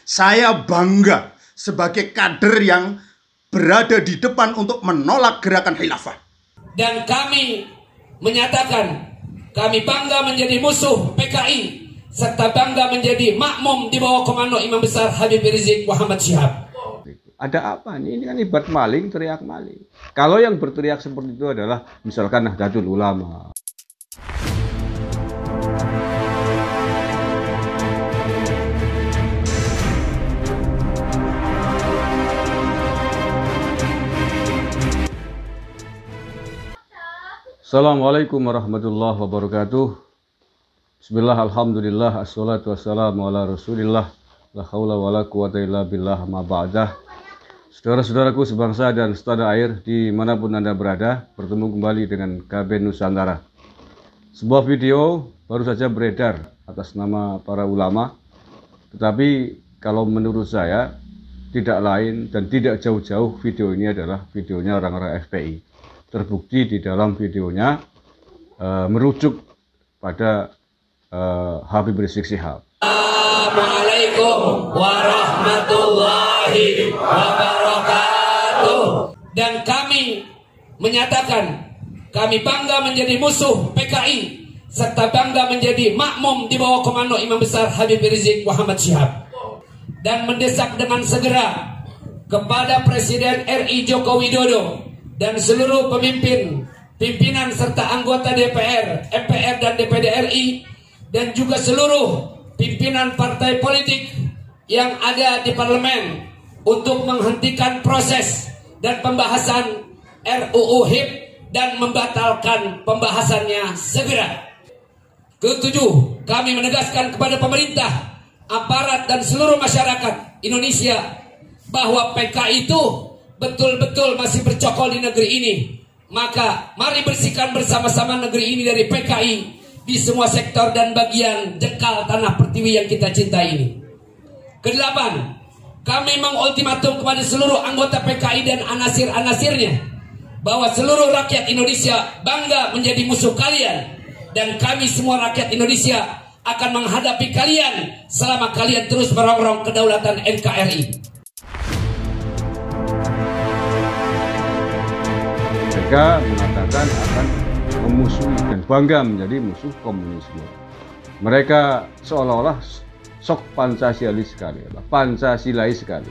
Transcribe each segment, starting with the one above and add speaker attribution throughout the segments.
Speaker 1: Saya bangga sebagai kader yang berada di depan untuk menolak gerakan khilafah.
Speaker 2: Dan kami menyatakan kami bangga menjadi musuh PKI serta bangga menjadi makmum di bawah komando Imam Besar Habib Rizik Muhammad Syihab.
Speaker 3: Ada apa nih? Ini kan ibarat maling teriak maling. Kalau yang berteriak seperti itu adalah misalkan Nahdlatul Ulama. Assalamualaikum warahmatullahi wabarakatuh. Bismillah, alhamdulillah, assalatu wassalamu ala rasulillah, la haula wa la quwata illa billah, ma ba'dah. Saudara-saudaraku sebangsa dan setanah air dimanapun Anda berada, bertemu kembali dengan KB Nusantara. Sebuah video baru saja beredar atas nama para ulama, tetapi kalau menurut saya tidak lain dan tidak jauh-jauh video ini adalah videonya orang-orang FPI. Terbukti di dalam videonya merujuk pada Habib Rizik Syihab.
Speaker 2: Assalamualaikum warahmatullahi wabarakatuh. Dan kami menyatakan kami bangga menjadi musuh PKI serta bangga menjadi makmum di bawah komando Imam Besar Habib Rizik Muhammad Syihab, dan mendesak dengan segera kepada Presiden RI Joko Widodo dan seluruh pimpinan serta anggota DPR, MPR dan DPD RI, dan juga seluruh pimpinan partai politik yang ada di parlemen untuk menghentikan proses dan pembahasan RUU HIP dan membatalkan pembahasannya segera. Ketujuh, kami menegaskan kepada pemerintah, aparat dan seluruh masyarakat Indonesia bahwa PKI itu betul-betul masih bercokol di negeri ini. Maka mari bersihkan bersama-sama negeri ini dari PKI di semua sektor dan bagian jengkal tanah pertiwi yang kita cintai ini. Kedelapan, kami mengultimatum kepada seluruh anggota PKI dan anasir-anasirnya bahwa seluruh rakyat Indonesia bangga menjadi musuh kalian, dan kami semua rakyat Indonesia akan menghadapi kalian selama kalian terus merongrong kedaulatan NKRI.
Speaker 3: Mereka mengatakan akan memusuhi dan bangga menjadi musuh komunisme. Mereka seolah-olah sok Pancasialis sekali, Pancasilais sekali.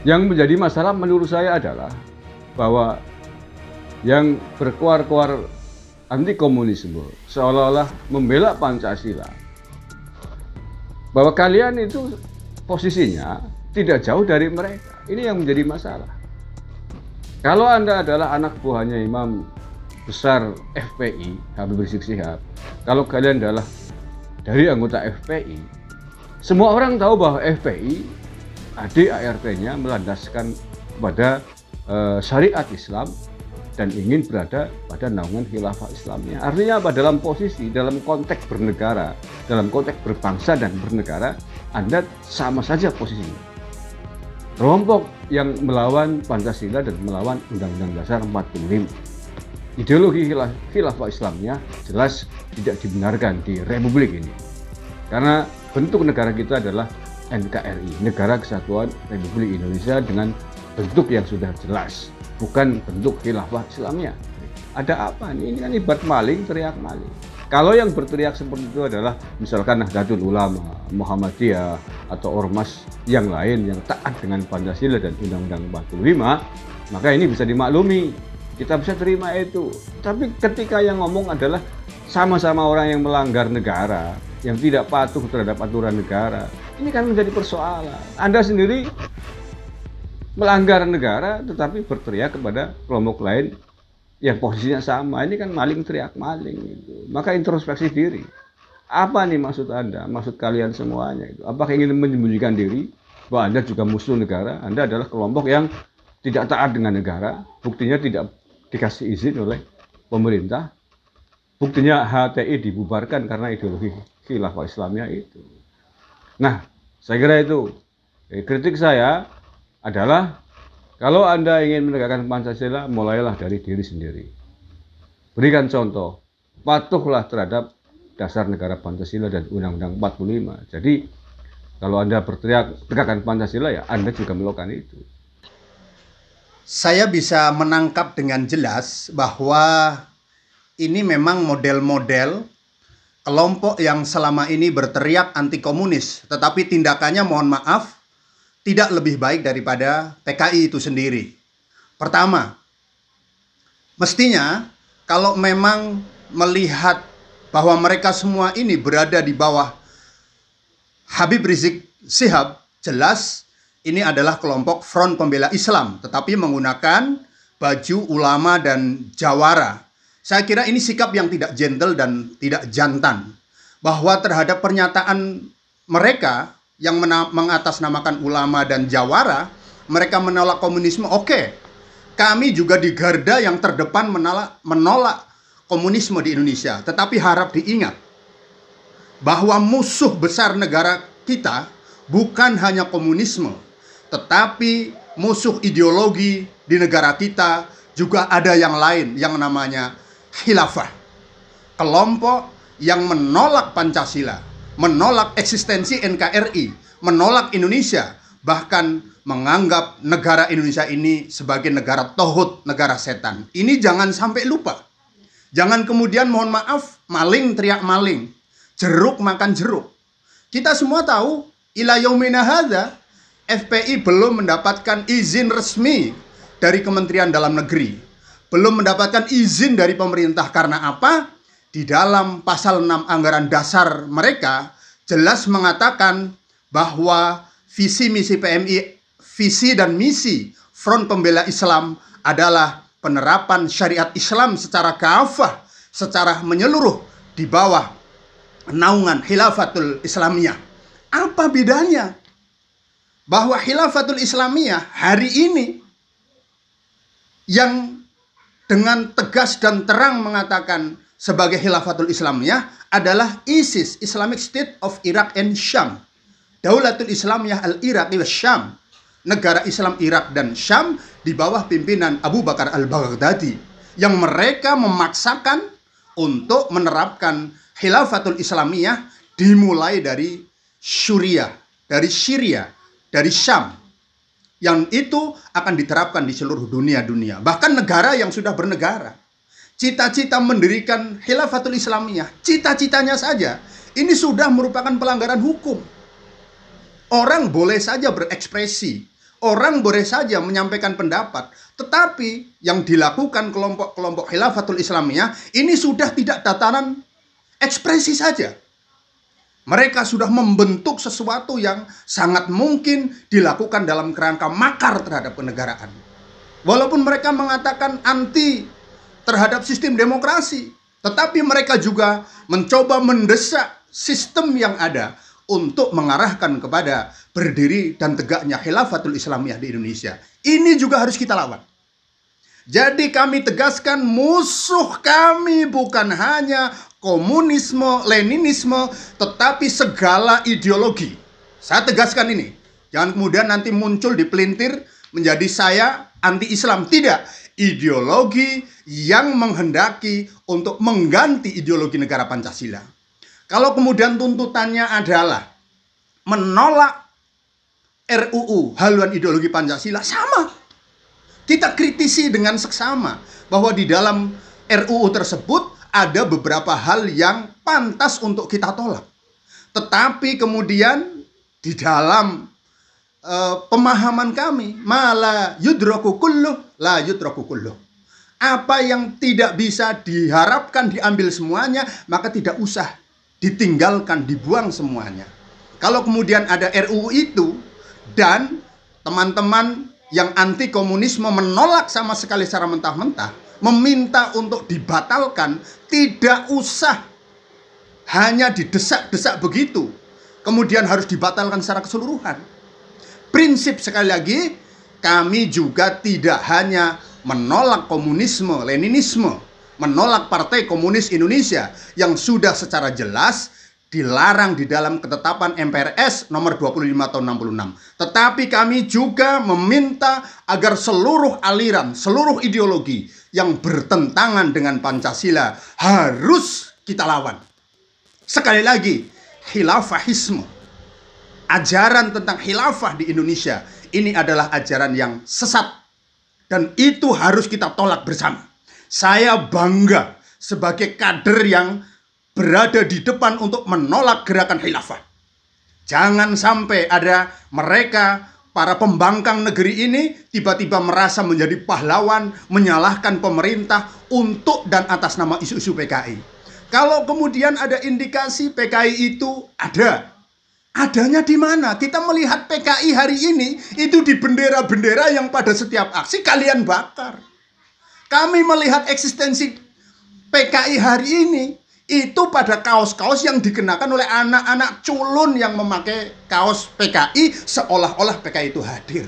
Speaker 3: Yang menjadi masalah menurut saya adalah bahwa yang berkuar-kuar anti komunisme seolah-olah membela Pancasila, bahwa kalian itu posisinya tidak jauh dari mereka. Ini yang menjadi masalah. Kalau Anda adalah anak buahnya Imam Besar FPI, Habib Rizik Syihab, kalau kalian adalah dari anggota FPI, semua orang tahu bahwa FPI, ADART-nya melandaskan pada syariat Islam dan ingin berada pada naungan khilafah Islamnya. Artinya apa? Dalam posisi, dalam konteks bernegara, dalam konteks berbangsa dan bernegara, Anda sama saja posisinya. Kelompok yang melawan Pancasila dan melawan Undang-Undang Dasar 45. Ideologi khilafah Islamnya jelas tidak dibenarkan di Republik ini. Karena bentuk negara kita adalah NKRI, Negara Kesatuan Republik Indonesia, dengan bentuk yang sudah jelas, bukan bentuk khilafah Islamnya. Ada apa nih? Ini kan ibarat maling teriak maling. Kalau yang berteriak seperti itu adalah misalkan Nahdlatul Ulama, Muhammadiyah, atau ormas yang lain yang taat dengan Pancasila dan Undang-Undang 45, maka ini bisa dimaklumi. Kita bisa terima itu. Tapi ketika yang ngomong adalah sama-sama orang yang melanggar negara, yang tidak patuh terhadap aturan negara, ini kan menjadi persoalan. Anda sendiri melanggar negara tetapi berteriak kepada kelompok lain yang posisinya sama. Ini kan maling teriak maling gitu. Maka introspeksi diri. Apa nih maksud Anda? Maksud kalian semuanya itu? Apakah ingin menyembunyikan diri bahwa Anda juga musuh negara? Anda adalah kelompok yang tidak taat dengan negara. Buktinya tidak dikasih izin oleh pemerintah. Buktinya HTI dibubarkan karena ideologi khilafah Islamnya itu. Nah, saya kira itu. Kritik saya adalah, kalau Anda ingin menegakkan Pancasila, mulailah dari diri sendiri. Berikan contoh, patuhlah terhadap dasar negara Pancasila dan Undang-Undang 45. Jadi Kalau Anda berteriak tegakkan Pancasila, ya Anda juga melakukan itu.
Speaker 1: Saya bisa menangkap dengan jelas bahwa ini memang model-model kelompok yang selama ini berteriak anti komunis, tetapi tindakannya, mohon maaf, tidak lebih baik daripada PKI itu sendiri. Pertama, mestinya kalau memang melihat bahwa mereka semua ini berada di bawah Habib Rizik Syihab, jelas ini adalah kelompok Front Pembela Islam, tetapi menggunakan baju ulama dan jawara. Saya kira ini sikap yang tidak gentle dan tidak jantan. Bahwa terhadap pernyataan mereka yang mengatasnamakan ulama dan jawara, mereka menolak komunisme, oke. Kami juga di garda yang terdepan menolak komunisme di Indonesia. Tetapi harap diingat bahwa musuh besar negara kita bukan hanya komunisme, tetapi musuh ideologi di negara kita juga ada yang lain yang namanya khilafah. Kelompok yang menolak Pancasila, menolak eksistensi NKRI, menolak Indonesia, bahkan menganggap negara Indonesia ini sebagai negara tauhid, negara setan. Ini jangan sampai lupa. Jangan kemudian, mohon maaf, maling teriak maling, jeruk makan jeruk. Kita semua tahu, ila yaumina hadza, FPI belum mendapatkan izin resmi dari Kementerian Dalam Negeri. Belum mendapatkan izin dari pemerintah. Karena apa? Di dalam pasal 6 anggaran dasar mereka jelas mengatakan bahwa visi misi PMI, visi dan misi Front Pembela Islam adalah penerapan syariat Islam secara kafah, secara menyeluruh di bawah naungan Khilafatul Islamiyah. Apa bedanya? Bahwa Khilafatul Islamiyah hari ini yang dengan tegas dan terang mengatakan sebagai Khilafatul Islamiyah adalah ISIS, Islamic State of Iraq and Syam. Daulatul Islamiyah al-Iraqi wa Syam. Negara Islam Irak dan Syam di bawah pimpinan Abu Bakar al-Baghdadi. Yang mereka memaksakan untuk menerapkan Khilafatul Islamiyah dimulai dari Syria, dari Syam. Yang itu akan diterapkan di seluruh dunia. Bahkan negara yang sudah bernegara. Cita-cita mendirikan Khilafatul Islamiyah, cita-citanya saja, ini sudah merupakan pelanggaran hukum. Orang boleh saja berekspresi, orang boleh saja menyampaikan pendapat, tetapi yang dilakukan kelompok-kelompok Khilafatul Islamiyah ini sudah tidak tatanan ekspresi saja. Mereka sudah membentuk sesuatu yang sangat mungkin dilakukan dalam kerangka makar terhadap kenegaraan. Walaupun mereka mengatakan anti terhadap sistem demokrasi, tetapi mereka juga mencoba mendesak sistem yang ada untuk mengarahkan kepada berdiri dan tegaknya Khilafatul Islamiyah di Indonesia. Ini juga harus kita lawan. Jadi kami tegaskan, musuh kami bukan hanya komunisme, leninisme, tetapi segala ideologi. Saya tegaskan ini. Jangan kemudian nanti muncul dipelintir menjadi saya anti-Islam. Tidak. Ideologi yang menghendaki untuk mengganti ideologi negara Pancasila. Kalau kemudian tuntutannya adalah menolak RUU haluan ideologi Pancasila, sama. Kita kritisi dengan seksama bahwa di dalam RUU tersebut ada beberapa hal yang pantas untuk kita tolak. Tetapi kemudian di dalam pemahaman kami, mala yudraku kulluh, la yudraku kulluh. Apa yang tidak bisa diharapkan diambil semuanya, maka tidak usah ditinggalkan, dibuang semuanya. Kalau kemudian ada RUU itu dan teman-teman yang anti komunisme menolak sama sekali secara mentah-mentah, meminta untuk dibatalkan, tidak usah hanya didesak-desak begitu, kemudian harus dibatalkan secara keseluruhan. Prinsip, sekali lagi, kami juga tidak hanya menolak komunisme, leninisme, menolak Partai Komunis Indonesia yang sudah secara jelas dilarang di dalam ketetapan MPRS nomor 25 tahun 66. Tetapi kami juga meminta agar seluruh aliran, seluruh ideologi yang bertentangan dengan Pancasila harus kita lawan. Sekali lagi, khilafahisme ajaran tentang khilafah di Indonesia ini adalah ajaran yang sesat, dan itu harus kita tolak bersama. Saya bangga sebagai kader yang berada di depan untuk menolak gerakan khilafah. Jangan sampai ada mereka, para pembangkang negeri ini, tiba-tiba merasa menjadi pahlawan, menyalahkan pemerintah untuk dan atas nama isu-isu PKI. Kalau kemudian ada indikasi PKI itu adanya di mana? Kita melihat PKI hari ini itu di bendera-bendera yang pada setiap aksi kalian bakar. Kami melihat eksistensi PKI hari ini itu pada kaos-kaos yang dikenakan oleh anak-anak culun yang memakai kaos PKI seolah-olah PKI itu hadir.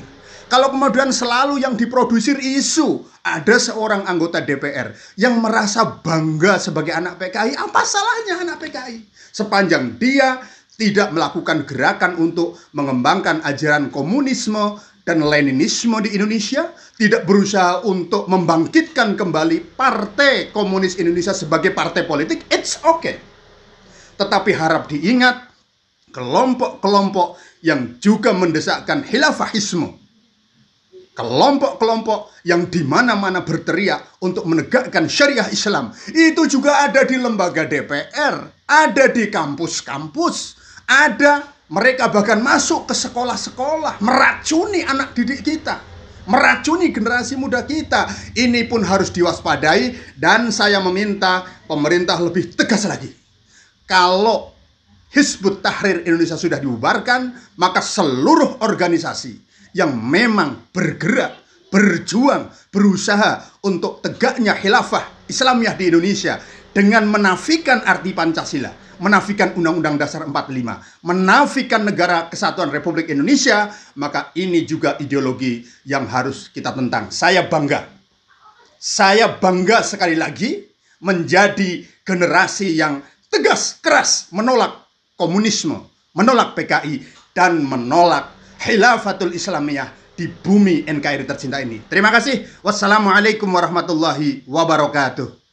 Speaker 1: Kalau kemudian selalu yang diproduksi isu ada seorang anggota DPR yang merasa bangga sebagai anak PKI, apa salahnya anak PKI? Sepanjang dia tidak melakukan gerakan untuk mengembangkan ajaran komunisme dan Leninisme di Indonesia, tidak berusaha untuk membangkitkan kembali Partai Komunis Indonesia sebagai partai politik, it's okay. Tetapi harap diingat, kelompok-kelompok yang juga mendesakkan khilafahisme, kelompok-kelompok yang di mana-mana berteriak untuk menegakkan syariah Islam, itu juga ada di lembaga DPR, ada di kampus-kampus, ada. Mereka bahkan masuk ke sekolah-sekolah, meracuni anak didik kita, meracuni generasi muda kita. Ini pun harus diwaspadai, dan saya meminta pemerintah lebih tegas lagi. Kalau Hizbut Tahrir Indonesia sudah dibubarkan, maka seluruh organisasi yang memang bergerak, berjuang, berusaha untuk tegaknya khilafah Islamiyah di Indonesia dengan menafikan arti Pancasila, menafikan Undang-Undang Dasar 45, menafikan Negara Kesatuan Republik Indonesia, maka ini juga ideologi yang harus kita tentang. Saya bangga sekali lagi menjadi generasi yang tegas, keras menolak komunisme, menolak PKI, dan menolak khilafatul Islamiyah di bumi NKRI tercinta ini. Terima kasih. Wassalamualaikum warahmatullahi wabarakatuh.